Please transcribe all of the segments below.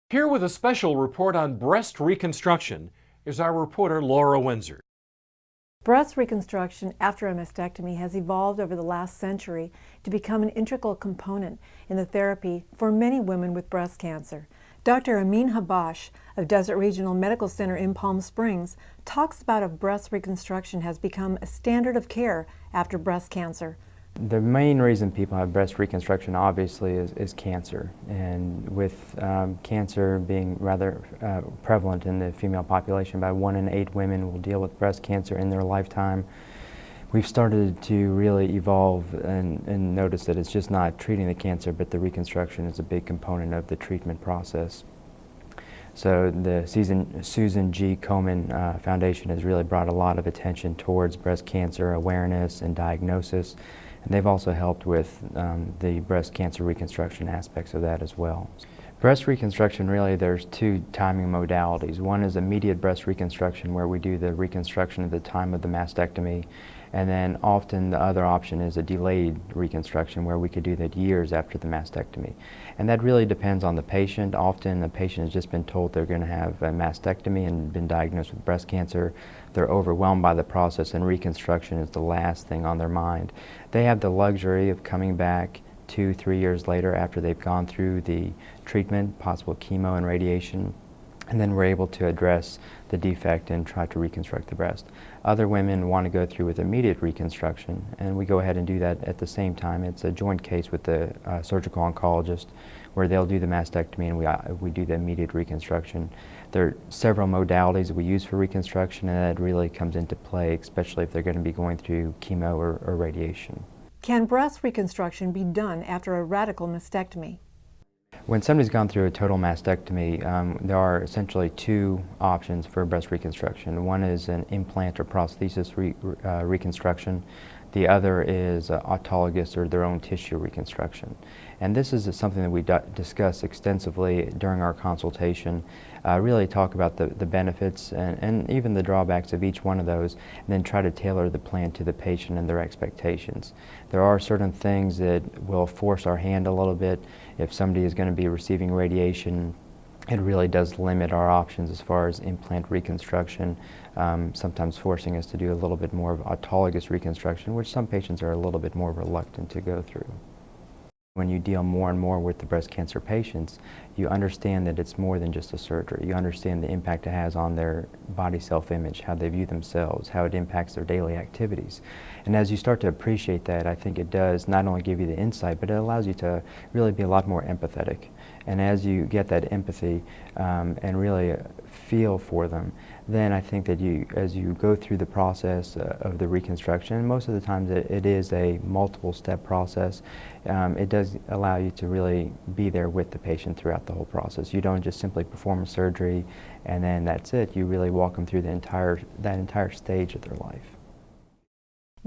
Here with a special report on breast reconstruction is our reporter Laura Windsor. Breast reconstruction after a mastectomy has evolved over the last century to become an integral component in the therapy for many women with breast cancer. Dr. Ameen-Habash of Desert Regional Medical Center in Palm Springs talks about how breast reconstruction has become a standard of care after breast cancer. The main reason people have breast reconstruction obviously is cancer, and with cancer being rather prevalent in the female population, about 1 in 8 women will deal with breast cancer in their lifetime. We've started to really evolve and notice that it's just not treating the cancer, but the reconstruction is a big component of the treatment process. So the Susan G. Komen Foundation has really brought a lot of attention towards breast cancer awareness and diagnosis. And they've also helped with the breast cancer reconstruction aspects of that as well. Breast reconstruction, really, there's 2 timing modalities. One is immediate breast reconstruction, where we do the reconstruction at the time of the mastectomy. And then often the other option is a delayed reconstruction, where we could do that years after the mastectomy. And that really depends on the patient. Often the patient has just been told they're going to have a mastectomy and been diagnosed with breast cancer. They're overwhelmed by the process, and reconstruction is the last thing on their mind. They have the luxury of coming back 2-3 years later after they've gone through the treatment, possible chemo and radiation, and then we're able to address the defect and try to reconstruct the breast. Other women want to go through with immediate reconstruction, and we go ahead and do that at the same time. It's a joint case with the surgical oncologist, where they'll do the mastectomy and we do the immediate reconstruction. There are several modalities that we use for reconstruction, and that really comes into play, especially if they're going to be going through chemo or radiation. Can breast reconstruction be done after a radical mastectomy? When somebody's gone through a total mastectomy, there are essentially 2 options for breast reconstruction. One is an implant or prosthesis reconstruction. The other is autologous or their own tissue reconstruction. And this is something that we discuss extensively during our consultation, really talk about the benefits and even the drawbacks of each one of those, and then try to tailor the plan to the patient and their expectations. There are certain things that will force our hand a little bit. If somebody is going to be receiving radiation, it really does limit our options as far as implant reconstruction, sometimes forcing us to do a little bit more of autologous reconstruction, which some patients are a little bit more reluctant to go through. When you deal more and more with the breast cancer patients, you understand that it's more than just a surgery. You understand the impact it has on their body self-image, how they view themselves, how it impacts their daily activities. And as you start to appreciate that, I think it does not only give you the insight, but it allows you to really be a lot more empathetic. And as you get that empathy and really feel for them, then I think that as you go through the process of the reconstruction, most of the times it is a multiple step process, it does allow you to really be there with the patient throughout the whole process. You don't just simply perform a surgery and then that's it. You really walk them through that entire stage of their life.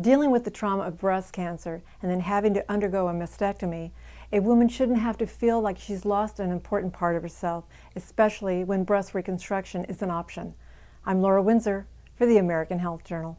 Dealing with the trauma of breast cancer and then having to undergo a mastectomy, a woman shouldn't have to feel like she's lost an important part of herself, especially when breast reconstruction is an option. I'm Laura Windsor for the American Health Journal.